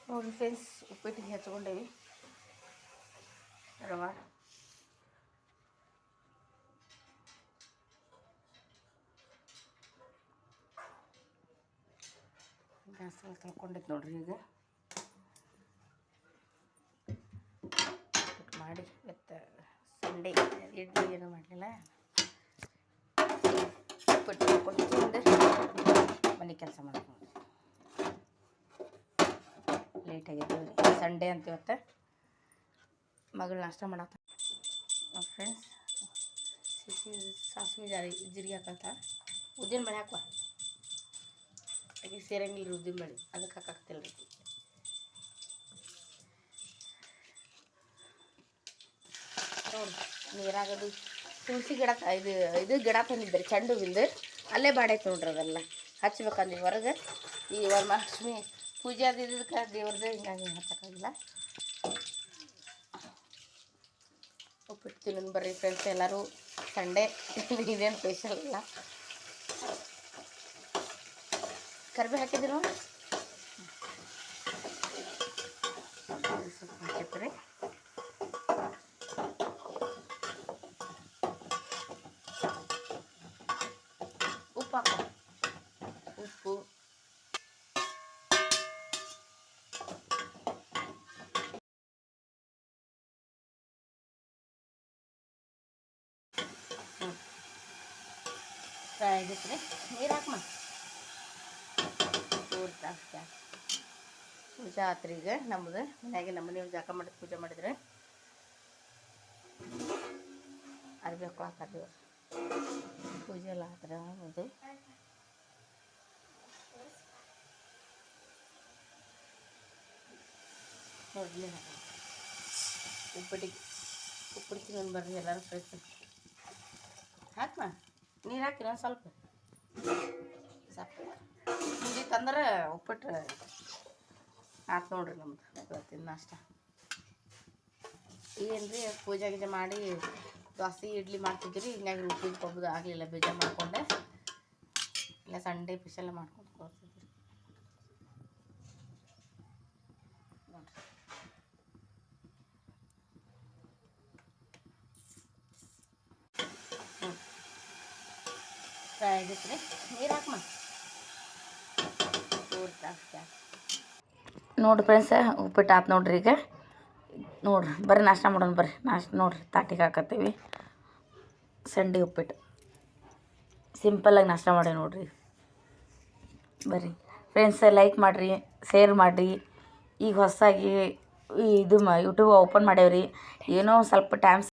ನೋಡಿರಿ ಫ್ರೆಂಡ್ಸ್, ಉಪ್ಪಿಟ್ಟಿಗೆ ಹಚ್ಕೊಂಡೇವಿ ರವೆ. ಗ್ಯಾಸ್ ಕಲ್ಕೊಂಡಿದ್ದು ನೋಡ್ರಿ. ಈಗ ಮಾಡಿ ಇವತ್ತು ಸಂಡೇ ಇಡ್ಲಿ ಏನೂ ಮಾಡಲಿಲ್ಲ. ಉಪ್ಪಿಟ್ಟು ಮಾಡ್ಕೊಂಡು ಮನೆ ಕೆಲಸ ಮಾಡ್ಕೊಂಡು ಲೇಟಾಗಿದ್ದೀವಿ ರೀ. ಸಂಡೇ ಅಂತ ಇವತ್ತು ಮಗಳು ನಾಷ್ಟ ಮಾಡತ್ತ. ಫ್ರೆಂಡ್ಸ್, ಸಾಸಿವೆ ಜೀರಿಗೆ ಹಾಕಂತ ಉದ್ದಿನ ಬೇಳೆ ಹಾಕುವ. ಹಾಗೆ ಸೇರಂಗಿಲ್ಲ ಉದ್ದಿನ ಬೇಳೆ, ಅದಕ್ಕೆ ಹಾಕಾಕ್ತಿಲ್ಲ ರೀ. ನೋಡಿ ನೀರಾಗದು ತುಳಸಿ ಗಿಡ ಇದು ಗಿಡ ತಂದಿದ್ರಿ ಚೆಂಡು ಹೂವಿಂದು, ಅಲ್ಲೇ ಬಾಡೈತೆ ನೋಡ್ರಿ. ಅದೆಲ್ಲ ಹಚ್ಬೇಕಂದ್ರೆ ಹೊರಗೆ ಈ ವರಮಹಾಲಕ್ಷ್ಮಿ ಪೂಜೆ ಅದು ಇದಕ್ಕೆ ದೇವ್ರದ್ದು, ಹಿಂಗಾಗಿ ಹಚ್ಚಕ್ಕಾಗಿಲ್ಲ. ಉಪ್ಪಿಟ್ಟು ತಿನ್ನೋದು ಬರ್ರಿ ಫ್ರೆಂಡ್ಸ್, ಎಲ್ಲರೂ ಸಂಡೇ ಇದೇನು ಸ್ಪೆಷಲ್ ಇಲ್ಲ. ಕರಿಬೇವು ಹಾಕಿದ್ರು ಸ್ವಲ್ಪ ಹಾಕಿದ್ರಿ. ಉಪ್ಪು ಹಾಕೋ, ಉಪ್ಪು ಫ್ರೈ ಆಗಿತ್ತು. ನೀರು ಹಾಕಮ್ಮ. ಪೂಜೆ ಆತ್ರಿ. ಈಗ ನಮ್ಮದು ಮನೆಯಾಗೆ ನಮ್ಮ ಮನೆಯವ್ರು ಜಾಕ ಮಾಡಿ ಪೂಜೆ ಮಾಡಿದ್ರೆ ಅರ್ಬೇಕು ಹಾಕಿದ್ರು. ಪೂಜೆ ಎಲ್ಲ ಆದ್ರೆ ಅದು ನೋಡ್ಲಿ. ಉಪ್ಪಿಟ್ಟು ತಿನ್ನೋದು ಬರ್ರಿ ಎಲ್ಲರೂ ಫ್ರೆಶ್. ಹಾಕಮ್ಮ, ನೀರು ಹಾಕಿ ಒಂದು ಸ್ವಲ್ಪ ಸಾಕು. ಮುಗೀತಂದ್ರೆ ಉಪ್ಪಿಟ್ಟು ಆತು ನೋಡ್ರಿ. ನಮ್ದು ಇವತ್ತಿನ ನಾಷ್ಟ ಏನು ರೀ, ಪೂಜೆ ಗೀಜೆ ಮಾಡಿ ದೋಸೆ ಇಡ್ಲಿ ಮಾಡ್ತಿದ್ವಿ. ಹಿಂಗಾಗಿ ಉಪ್ಪಿಟ್ಟು ಕೊಬ್ಬದು ಆಗಲಿಲ್ಲ, ಬೇಜಾರು ಮಾಡಿಕೊಂಡೆ. ಇಲ್ಲ ಸಂಡೇ ಸ್ಪೆಷಲ್ ಮಾಡ್ಕೊಂಡು ಕೊಡ್ತಿದ್ವಿ ನೋಡ್ರಿ. ಫ್ರೈ ಆಗಿತ್ತು ರೀ. ನೀರು ಹಾಕಮ್ಮ. ನೋಡಿರಿ ಫ್ರೆಂಡ್ಸ್, ಉಪ್ಪಿಟ್ಟು ಆತು ನೋಡ್ರಿ. ಈಗ ನೋಡ್ರಿ ಬರ್ರಿ ನಾಷ್ಟ ಮಾಡೋಣ. ಬರ್ರಿ ನಾಷ್ಟ ನೋಡ್ರಿ, ತಾಟಿಗೆ ಹಾಕತ್ತೀವಿ ಸಂಡೆ ಉಪ್ಪಿಟ್ಟು. ಸಿಂಪಲ್ಲಾಗಿ ನಾಷ್ಟ ಮಾಡಿ ನೋಡ್ರಿ. ಬರ್ರಿ ಫ್ರೆಂಡ್ಸ್, ಲೈಕ್ ಮಾಡಿರಿ, ಶೇರ್ ಮಾಡಿರಿ. ಈಗ ಹೊಸದಾಗಿ ಇದು ಯೂಟ್ಯೂಬ್ ಓಪನ್ ಮಾಡೇವ್ರಿ. ಏನೋ ಸ್ವಲ್ಪ ಟೈಮ್